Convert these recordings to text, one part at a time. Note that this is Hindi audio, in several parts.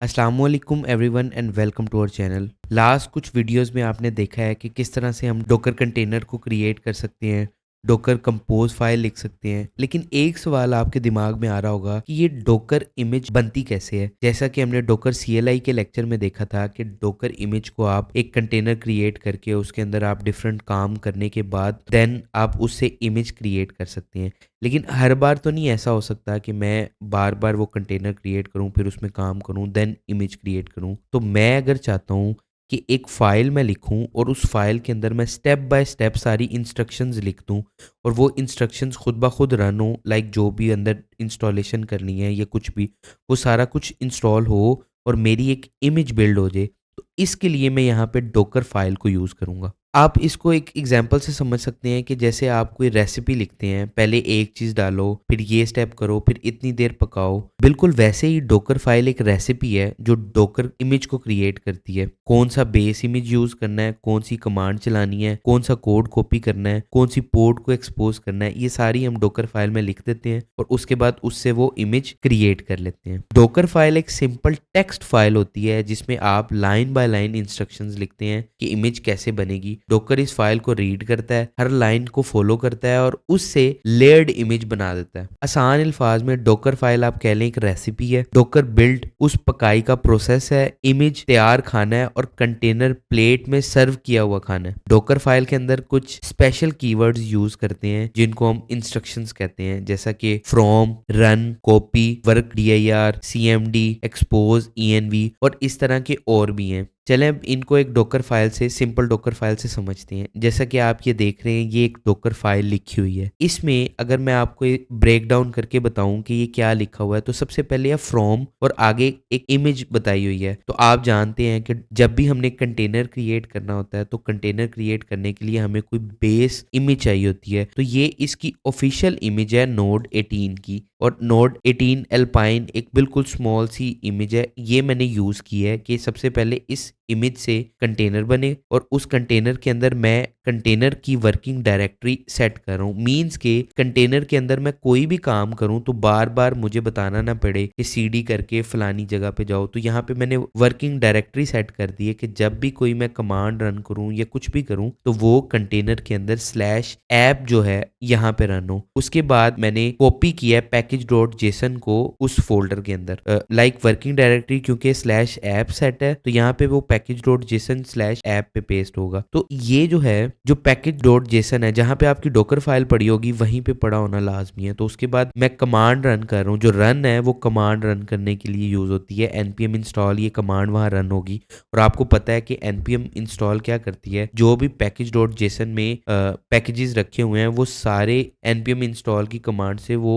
अस्सलामुअलैकुम everyone and welcome to our channel. Last कुछ वीडियोस में आपने देखा है कि किस तरह से हम डॉकर कंटेनर को क्रिएट कर सकते हैं, डॉकर कंपोज फाइल लिख सकते हैं। लेकिन एक सवाल आपके दिमाग में आ रहा होगा कि ये डॉकर इमेज बनती कैसे है। जैसा कि हमने डॉकर CLI के लेक्चर में देखा था कि डॉकर इमेज को आप एक कंटेनर क्रिएट करके उसके अंदर आप डिफरेंट काम करने के बाद देन आप उससे इमेज क्रिएट कर सकते हैं। लेकिन हर बार तो नहीं ऐसा हो सकता कि मैं बार बार वो कंटेनर क्रिएट करूं, फिर उसमें काम करूं, देन इमेज क्रिएट करूं। तो मैं अगर चाहता हूं कि एक फ़ाइल मैं लिखूं और उस फाइल के अंदर मैं स्टेप बाय स्टेप सारी इंस्ट्रक्शंस लिख दूं और वो इंस्ट्रक्शंस खुद ब खुद रन हो, लाइक जो भी अंदर इंस्टॉलेशन करनी है या कुछ भी, वो सारा कुछ इंस्टॉल हो और मेरी एक इमेज बिल्ड हो जाए, तो इसके लिए मैं यहाँ पे डॉकर फाइल को यूज़ करूँगा। आप इसको एक एग्जांपल से समझ सकते हैं कि जैसे आप कोई रेसिपी लिखते हैं, पहले एक चीज़ डालो, फिर ये स्टेप करो, फिर इतनी देर पकाओ। बिल्कुल वैसे ही डॉकर फाइल एक रेसिपी है जो डॉकर इमेज को क्रिएट करती है। कौन सा बेस इमेज यूज़ करना है, कौन सी कमांड चलानी है, कौन सा कोड कॉपी करना है, कौन सी पोर्ट को एक्सपोज करना है, ये सारी हम डॉकर फाइल में लिख देते हैं और उसके बाद उससे वो इमेज क्रिएट कर लेते हैं। डॉकर फाइल एक सिंपल टेक्स्ट फाइल होती है जिसमें आप लाइन बाय लाइन इंस्ट्रक्शंस लिखते हैं कि इमेज कैसे बनेगी। डॉकर इस फाइल को रीड करता है, हर लाइन को फॉलो करता है और उससे लेयर्ड इमेज बना देता है। आसान अल्फाज में डॉकर फाइल आप कह लें एक रेसिपी है। डॉकर बिल्ड उस पकाई का प्रोसेस है, इमेज तैयार खाना है और कंटेनर प्लेट में सर्व किया हुआ खाना है। डॉकर फाइल के अंदर कुछ स्पेशल कीवर्ड्स यूज करते हैं जिनको हम इंस्ट्रक्शंस कहते हैं, जैसा कि from, run, copy, work, dir, cmd, expose, env और इस तरह के और भी हैं। चलें अब इनको एक डॉकर फाइल से, सिंपल डॉकर फाइल से समझते हैं। जैसा कि आप ये देख रहे हैं, ये एक डॉकर फाइल लिखी हुई है। इसमें अगर मैं आपको एक ब्रेक डाउन करके बताऊं कि ये क्या लिखा हुआ है, तो सबसे पहले है फ्रॉम और आगे एक इमेज बताई हुई है। तो आप जानते हैं कि जब भी हमने कंटेनर क्रिएट करना होता है तो कंटेनर क्रिएट करने के लिए हमें कोई बेस इमेज चाहिए होती है। तो ये इसकी ऑफिशियल इमेज है नोड 18 की, और नोड 18 एल्पाइन एक बिल्कुल स्मॉल सी इमेज है। ये मैंने यूज़ की है कि सबसे पहले इस इमेज से कंटेनर बने और उस कंटेनर के अंदर मैं कंटेनर की वर्किंग डायरेक्टरी सेट कर रहा हूँ। मीन्स के कंटेनर के अंदर मैं कोई भी काम करूँ तो बार बार मुझे बताना ना पड़े कि cd करके फलानी जगह पे जाओ। तो यहाँ पे मैंने वर्किंग डायरेक्टरी सेट कर दी है कि जब भी कोई मैं कमांड रन करूँ या कुछ भी करूँ तो वो कंटेनर के अंदर स्लैश ऐप जो है यहाँ पे रन हो। उसके बाद मैंने कॉपी किया package.json को उस फोल्डर के अंदर, लाइक वर्किंग डायरेक्टरी क्योंकि स्लैश ऐप सेट है तो यहाँ पे वो package.json स्लैश ऐप पे पेस्ट होगा। तो ये जो है, जो package.json है, जहाँ पे आपकी डॉकर फाइल पड़ी होगी वहीं पे पड़ा होना लाजमी है। तो उसके बाद मैं कमांड रन कर रहा हूँ। जो रन है वो कमांड रन करने के लिए यूज होती है। npm इंस्टॉल, ये कमांड वहाँ रन होगी। और आपको पता है कि npm इंस्टॉल क्या करती है, जो भी package.json में पैकेजेस रखे हुए हैं वो सारे npm इंस्टॉल की कमांड से वो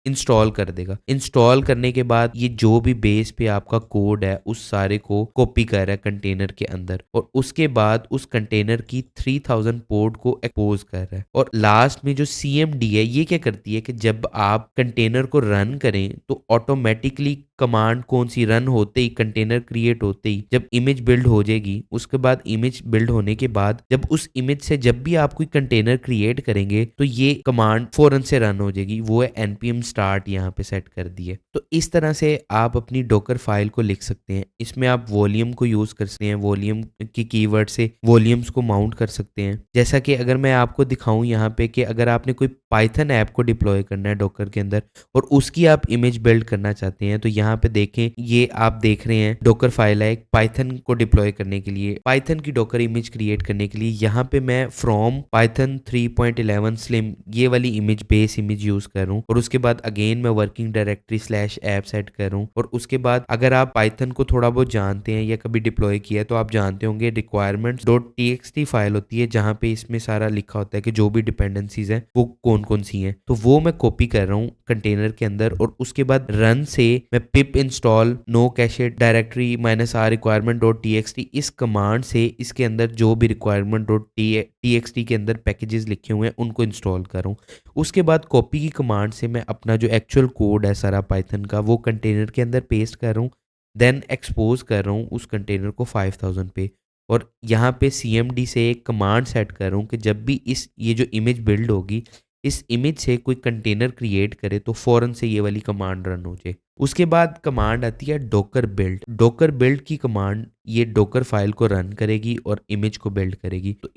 इंस्टॉल कर देगा। इंस्टॉल करने के बाद ये जो भी बेस पे आपका कोड है उस सारे को कॉपी कर रहा है कंटेनर के अंदर, और उसके बाद उस कंटेनर की 3000 पोर्ट को एक्सपोज कर रहा है। और लास्ट में जो cmd है, ये क्या करती है कि जब आप कंटेनर को रन करें तो ऑटोमेटिकली कमांड कौन सी रन होते ही, कंटेनर क्रिएट होते ही जब इमेज बिल्ड हो जाएगी, उसके बाद इमेज बिल्ड होने के बाद जब उस इमेज से जब भी आप कोई कंटेनर क्रिएट करेंगे तो ये कमांड फौरन से रन हो जाएगी। वो है npm start, यहाँ पे सेट कर दिए। तो इस तरह से आप अपनी डॉकर फाइल को लिख सकते हैं। इसमें आप वॉल्यूम को यूज कर सकते हैं, वॉल्यूम की कीवर्ड से वॉल्यूम्स को माउंट कर सकते हैं। जैसा कि अगर मैं आपको दिखाऊं यहाँ पे कि अगर आपने कोई पाइथन ऐप को डिप्लॉय करना है डॉकर के अंदर और उसकी आप इमेज बिल्ड करना चाहते हैं, तो यहाँ पे देखें, ये आप देख रहे हैं डॉकर फाइल है एक पाइथन को डिप्लॉय करने के लिए, पाइथन की डॉकर इमेज क्रिएट करने के लिए। यहाँ पे मैं फ्रॉम पाइथन 3.11 स्लिम ये वाली इमेज, बेस इमेज यूज कर रहा हूँ। और उसके बाद अगेन मैं working directory slash app set कर रहा हूँ। और उसके बाद अगर आप पाइथन को थोड़ा बहुत जानते हैं या कभी डिप्लॉय किया है तो आप जानते होंगे requirements.txt फाइल होती है जहाँ पे इसमें सारा लिखा होता है कि जो भी डिपेंडेंसीज हैं वो कौन कौन सी हैं। तो वो मैं कॉपी कर रहा हूँ कंटेनर के अंदर, और उसके बाद रन से मैं pip install no cache directory -r requirement.txt इस कमांड से इसके अंदर जो भी requirement.txt के अंदर पैकेजेस लिखे हुए हैं उनको इंस्टॉल कर रहा हूँ। उसके बाद कॉपी की कमांड से मैं अपना जो एक्चुअल कोड है सारा पाइथन का वो कंटेनर के अंदर पेस्ट कर रहा हूँ। देन एक्सपोज कर रहा हूँ उस कंटेनर को 5000 पे, और यहाँ पे cmd से एक कमांड सेट कर रहा हूँ कि जब भी ये जो इमेज बिल्ड होगी, इस इमेज से कोई कंटेनर क्रिएट करे तो फौरन से ये वाली कमांड रन हो जाए। उसके बाद कमांड आती है डॉकर बिल्ड। डॉकर बिल्ड की कमांड ये डॉकर फाइल को रन करेगी और इमेज को बिल्ड करेगी। तो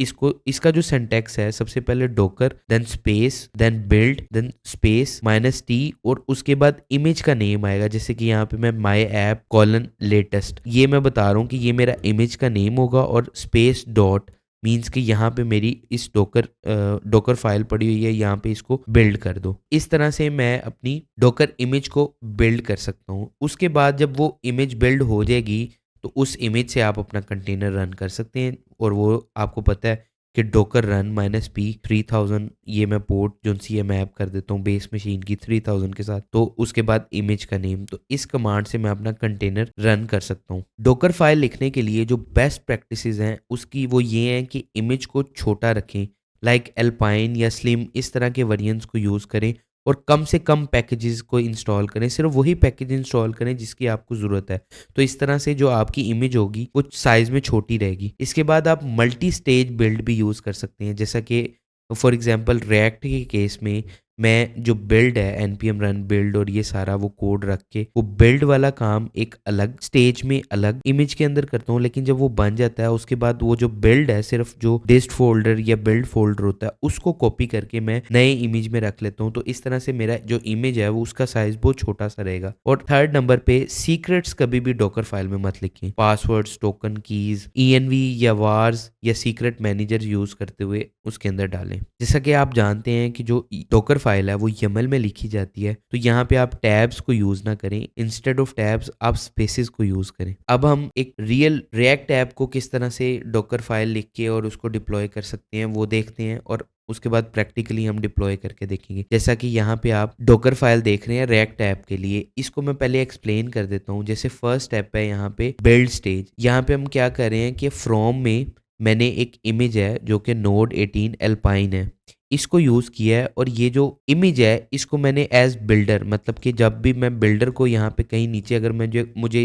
इसका जो सिंटैक्स है, सबसे पहले docker, then space, then build, then space -t और उसके बाद इमेज का नेम आएगा। जैसे कि यहाँ पे मैं माई ऐप कॉलन लेटेस्ट, ये मैं बता रहा हूँ कि ये मेरा इमेज का नेम होगा, और स्पेस डॉट मीन्स कि यहाँ पे मेरी इस डॉकर फाइल पड़ी हुई है, यहाँ पे इसको बिल्ड कर दो। इस तरह से मैं अपनी डॉकर इमेज को बिल्ड कर सकता हूँ। उसके बाद जब वो इमेज बिल्ड हो जाएगी तो उस इमेज से आप अपना कंटेनर रन कर सकते हैं, और वो आपको पता है कि डॉकर रन -p 3000, ये मैं पोर्ट जो सी है मैप कर देता हूँ बेस मशीन की 3000 के साथ। तो उसके बाद इमेज का नेम, तो इस कमांड से मैं अपना कंटेनर रन कर सकता हूँ। डॉकर फाइल लिखने के लिए जो बेस्ट प्रैक्टिसेस हैं उसकी वो ये हैं कि इमेज को छोटा रखें, लाइक एल्पाइन या स्लिम इस तरह के वेरिएंट्स को यूज़ करें, और कम से कम पैकेजेस को इंस्टॉल करें, सिर्फ वही पैकेज इंस्टॉल करें जिसकी आपको ज़रूरत है। तो इस तरह से जो आपकी इमेज होगी वो साइज़ में छोटी रहेगी। इसके बाद आप मल्टी स्टेज बिल्ड भी यूज़ कर सकते हैं, जैसा कि फॉर एग्जांपल रिएक्ट के केस में मैं जो बिल्ड है npm रन बिल्ड और ये सारा वो कोड रख के वो बिल्ड वाला काम एक अलग स्टेज में अलग इमेज के अंदर करता हूँ, लेकिन जब वो बन जाता है उसके बाद वो जो बिल्ड है सिर्फ जो डिस्ट फोल्डर या बिल्ड फोल्डर होता है उसको कॉपी करके मैं नए इमेज में रख लेता हूँ। तो इस तरह से मेरा जो इमेज है वो उसका साइज बहुत छोटा सा रहेगा। और थर्ड नंबर पे सीक्रेट्स कभी भी डॉकर फाइल में मत लिखें। पासवर्ड्स, टोकन कीज, env या वार्स या सीक्रेट मैनेजर यूज करते हुए उसके अंदर डालें। जैसा कि आप जानते हैं कि जो डॉकर फाइल है वो YAML में लिखी जाती है, तो यहाँ पे आप टैब्स को यूज ना करें, इंस्टेड ऑफ टैब्स आप स्पेसेस को यूज करें। अब हम एक रियल रिएक्ट ऐप को किस तरह से डॉकर फाइल लिख के और उसको डिप्लॉय कर सकते हैं वो देखते हैं, और उसके बाद प्रैक्टिकली हम डिप्लॉय करके देखेंगे। जैसा कि यहाँ पे आप डॉकर फाइल देख रहे हैं रिएक्ट ऐप के लिए, इसको मैं पहले एक्सप्लेन कर देता हूँ। जैसे फर्स्ट स्टेप है यहाँ पे बिल्ड स्टेज, यहाँ पे हम क्या कर रहे हैं कि फ्रॉम में मैंने एक इमेज है जो कि नोड 18 एल्पाइन है, इसको यूज़ किया है, और ये जो इमेज है इसको मैंने एज बिल्डर, मतलब कि जब भी मैं बिल्डर को यहाँ पे कहीं नीचे अगर मुझे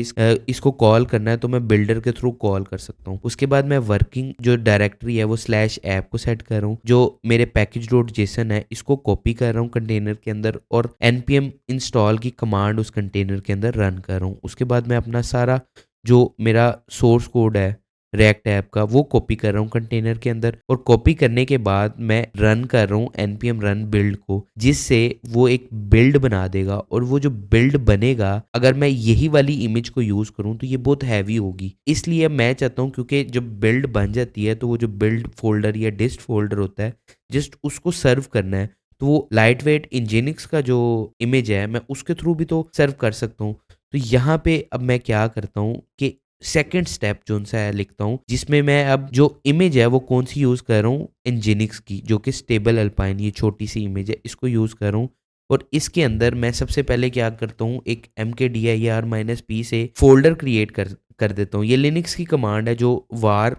इसको कॉल करना है तो मैं बिल्डर के थ्रू कॉल कर सकता हूँ। उसके बाद मैं वर्किंग जो डायरेक्टरी है वो /ऐप को सेट कर रहा हूँ, जो मेरे package.json है इसको कॉपी कर रहा हूँ कंटेनर के अंदर, और npm इंस्टॉल की कमांड उस कंटेनर के अंदर रन कर रहा हूँ। उसके बाद मैं अपना सारा जो मेरा सोर्स कोड है रिएक्ट ऐप का वो कॉपी कर रहा हूँ कंटेनर के अंदर, और कॉपी करने के बाद मैं रन कर रहा हूँ npm रन बिल्ड को, जिससे वो एक बिल्ड बना देगा। और वो जो बिल्ड बनेगा अगर मैं यही वाली इमेज को यूज करूँ तो ये बहुत हैवी होगी, इसलिए मैं चाहता हूँ क्योंकि जब बिल्ड बन जाती है तो वो जो बिल्ड फोल्डर या डिस्ट फोल्डर होता है जस्ट उसको सर्व करना है। तो वो लाइट वेट इंजीनिक्स का जो इमेज है मैं उसके थ्रू भी तो सर्व कर सकता हूँ। तो यहाँ पे अब मैं क्या करता हूँ कि सेकेंड स्टेप जो सा है लिखता हूँ, जिसमें मैं अब जो इमेज है वो कौन सी यूज़ कर रहा हूँ, इंजीनिक्स की, जो कि स्टेबल अल्पाइन, ये छोटी सी इमेज है, इसको यूज़ कर रहा हूँ। और इसके अंदर मैं सबसे पहले क्या करता हूँ, एक mkdir-p से फोल्डर क्रिएट कर देता हूँ। ये लिनक्स की कमांड है जो var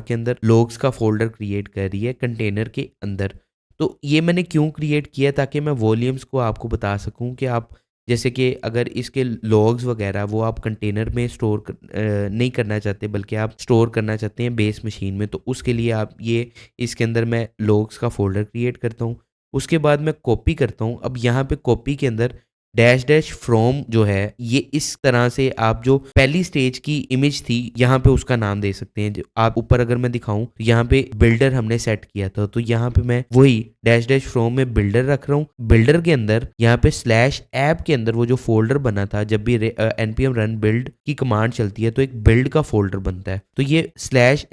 के अंदर लोग्स का फोल्डर क्रिएट कर रही है कंटेनर के अंदर। तो ये मैंने क्यों क्रिएट किया, ताकि मैं वॉल्यूम्स को आपको बता सकूं कि आप जैसे कि अगर इसके लॉग्स वगैरह वो आप कंटेनर में स्टोर नहीं करना चाहते बल्कि आप स्टोर करना चाहते हैं बेस मशीन में, तो उसके लिए आप ये इसके अंदर मैं लॉग्स का फोल्डर क्रिएट करता हूँ। उसके बाद मैं कॉपी करता हूँ। अब यहाँ पे कॉपी के अंदर --फ्रॉम जो है ये इस तरह से आप जो पहली स्टेज की इमेज थी यहाँ पे उसका नाम दे सकते हैं। जो आप ऊपर अगर मैं दिखाऊं तो यहाँ पे बिल्डर हमने सेट किया था, तो यहाँ पे मैं वही --फ्रॉम में बिल्डर रख रहा हूँ। बिल्डर के अंदर यहाँ पे /ऐप के अंदर वो जो फोल्डर बना था, जब भी npm रन बिल्ड की कमांड चलती है तो एक बिल्ड का फोल्डर बनता है, तो ये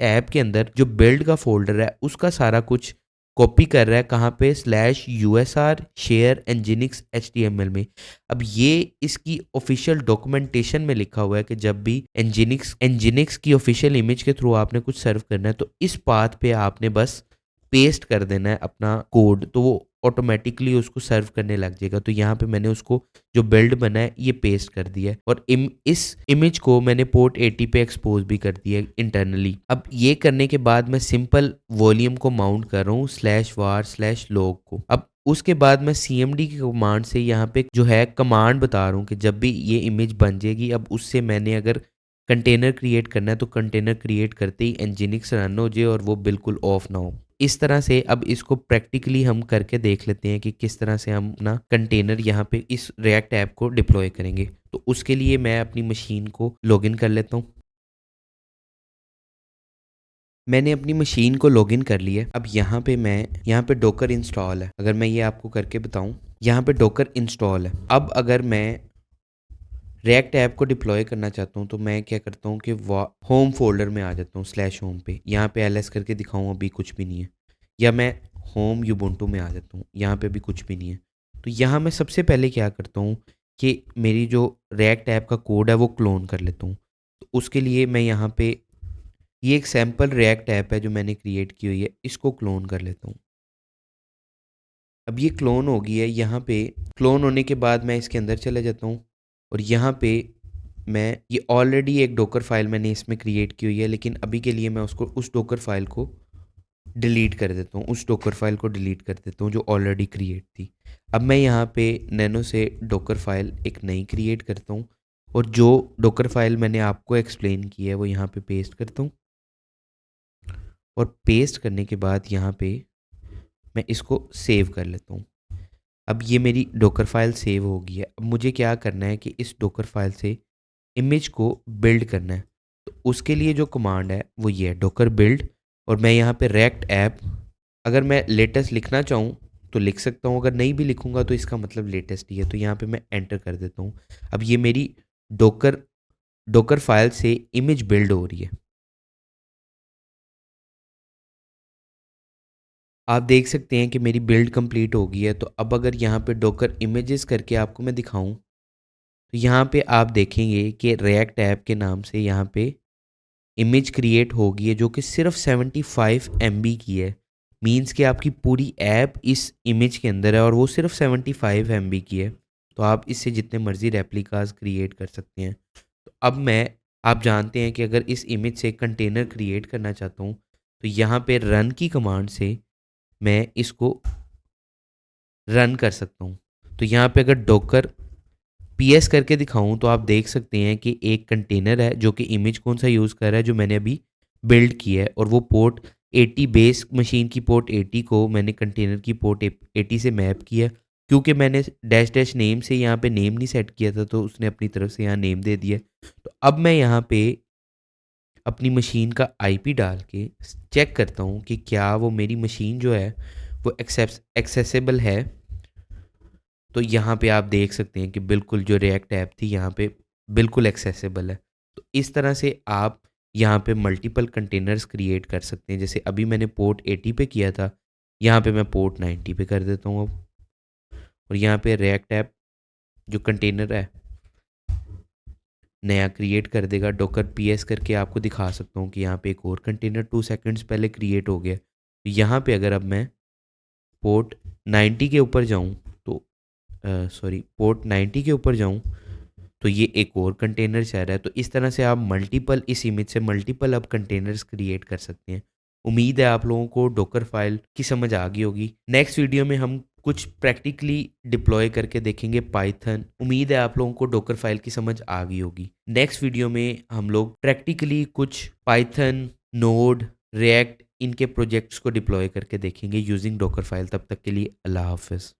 /ऐप के अंदर जो बिल्ड का फोल्डर है उसका सारा कुछ कॉपी कर रहा है कहाँ पे, /usr share nginx html में। अब ये इसकी ऑफिशियल डॉक्यूमेंटेशन में लिखा हुआ है कि जब भी nginx की ऑफिशियल इमेज के थ्रू आपने कुछ सर्व करना है तो इस पाथ पे आपने बस पेस्ट कर देना है अपना कोड, तो वो ऑटोमेटिकली उसको सर्व करने लग जाएगा। तो यहाँ पे मैंने उसको जो बिल्ड बना है ये पेस्ट कर दिया है, और इस इमेज को मैंने पोर्ट 80 पे एक्सपोज भी कर दिया है इंटरनली। अब ये करने के बाद मैं सिंपल वॉल्यूम को माउंट कर रहा हूँ /var/log को। अब उसके बाद मैं cmd की कमांड से यहाँ पे जो है कमांड बता रहा हूँ कि जब भी ये इमेज बन जाएगी, अब उससे मैंने अगर कंटेनर क्रिएट करना है तो कंटेनर क्रिएट करते ही nginx रन हो जाए और वो बिल्कुल ऑफ ना हो। इस तरह से अब इसको प्रैक्टिकली हम करके देख लेते हैं कि किस तरह से हम अपना कंटेनर यहाँ पे इस रिएक्ट ऐप को डिप्लॉय करेंगे। तो उसके लिए मैं अपनी मशीन को लॉगिन कर लेता हूँ। मैंने अपनी मशीन को लॉगिन कर लिया। अब यहाँ पे डोकर इंस्टॉल है। अगर मैं ये आपको करके बताऊँ, यहाँ पे डोकर इंस्टॉल है। अब अगर मैं रिएक्ट ऐप को डिप्लॉय करना चाहता हूँ तो मैं क्या करता हूँ कि होम फोल्डर में आ जाता हूँ, स्लैश होम पे। यहाँ पे ls करके दिखाऊँ, अभी कुछ भी नहीं है। या मैं होम यूबुंटू में आ जाता हूँ, यहाँ पे भी कुछ भी नहीं है। तो यहाँ मैं सबसे पहले क्या करता हूँ कि मेरी जो रिएक्ट ऐप का कोड है वो क्लोन कर लेता हूँ। तो उसके लिए मैं यहाँ पे ये एक सैम्पल रिएक्ट ऐप है जो मैंने क्रिएट की हुई है, इसको क्लोन कर लेता हूँ। अब ये क्लोन हो गई है। यहाँ पे क्लोन होने के बाद मैं इसके अंदर चले जाता हूँ और यहाँ पे मैं ये ऑलरेडी एक डोकर फाइल मैंने इसमें क्रिएट की हुई है, लेकिन अभी के लिए मैं उसको उस डोकर फाइल को डिलीट कर देता हूँ। उस डोकर फाइल को डिलीट कर देता हूँ जो ऑलरेडी क्रिएट थी। अब मैं यहाँ पे नैनो से डोकर फाइल एक नई क्रिएट करता हूँ और जो डोकर फाइल मैंने आपको एक्सप्लेन की है वो यहाँ पे पेस्ट करता हूँ। और पेस्ट करने के बाद यहाँ पे मैं इसको सेव कर लेता हूँ। अब ये मेरी डोकर फाइल सेव हो गई है। अब मुझे क्या करना है कि इस डोकर फाइल से इमेज को बिल्ड करना है। तो उसके लिए जो कमांड है वो ये है, डोकर बिल्ड। और मैं यहाँ पे रिएक्ट ऐप, अगर मैं लेटेस्ट लिखना चाहूँ तो लिख सकता हूँ, अगर नहीं भी लिखूँगा तो इसका मतलब लेटेस्ट ही है। तो यहाँ पे मैं एंटर कर देता हूँ। अब ये मेरी डोकर फाइल से इमेज बिल्ड हो रही है। आप देख सकते हैं कि मेरी बिल्ड कंप्लीट हो गई है। तो अब अगर यहाँ पे डोकर इमेजेस करके आपको मैं दिखाऊं तो यहाँ पे आप देखेंगे कि रिएक्ट ऐप के नाम से यहाँ पे इमेज क्रिएट होगी है जो कि सिर्फ 75 MB की है। मींस कि आपकी पूरी ऐप इस इमेज के अंदर है और वो सिर्फ 75 MB की है। तो आप इससे जितने मर्जी रेप्लिकास क्रिएट कर सकते हैं। तो अब मैं, आप जानते हैं कि अगर इस इमेज से कंटेनर क्रिएट करना चाहता हूँ तो यहाँ पे रन की कमांड से मैं इसको रन कर सकता हूँ। तो यहाँ पे अगर डोकर PS करके दिखाऊं तो आप देख सकते हैं कि एक कंटेनर है जो कि इमेज कौन सा यूज़ कर रहा है, जो मैंने अभी बिल्ड किया है। और वो पोर्ट 80, बेस मशीन की पोर्ट 80 को मैंने कंटेनर की पोर्ट 80 से मैप किया। क्योंकि मैंने डैश डैश नेम से यहाँ पे नेम नहीं सेट किया था तो उसने अपनी तरफ से यहाँ नेम दे दिया। तो अब मैं यहाँ पे अपनी मशीन का IP डाल के चेक करता हूँ कि क्या वो मेरी मशीन जो है वो एक्सेसिबल है। तो यहाँ पे आप देख सकते हैं कि बिल्कुल जो रिएक्ट ऐप थी यहाँ पे बिल्कुल एक्सेसिबल है। तो इस तरह से आप यहाँ पे मल्टीपल कंटेनर्स क्रिएट कर सकते हैं। जैसे अभी मैंने पोर्ट 80 पे किया था, यहाँ पे मैं पोर्ट 90 पे कर देता हूँ अब। और यहाँ पे रिएक्ट ऐप जो कंटेनर है नया क्रिएट कर देगा। डोकर PS करके आपको दिखा सकता हूँ कि यहाँ पे एक और कंटेनर 2 सेकंड्स पहले क्रिएट हो गया। तो यहाँ पे अगर अब मैं पोर्ट 90 के ऊपर जाऊँ तो पोर्ट 90 के ऊपर जाऊँ तो ये एक और कंटेनर चाह रहा है। तो इस तरह से आप मल्टीपल, इस इमेज से मल्टीपल अब कंटेनर्स क्रिएट कर सकते हैं। उम्मीद है आप लोगों को डोकर फाइल की समझ आ गई होगी। नेक्स्ट वीडियो में हम कुछ प्रैक्टिकली डिप्लॉय करके देखेंगे पाइथन। उम्मीद है आप लोगों को डोकर फाइल की समझ आ गई होगी। नेक्स्ट वीडियो में हम लोग प्रैक्टिकली कुछ पाइथन, नोड, रिएक्ट, इनके प्रोजेक्ट्स को डिप्लॉय करके देखेंगे यूजिंग डोकर फाइल। तब तक के लिए अल्लाह हाफिज़।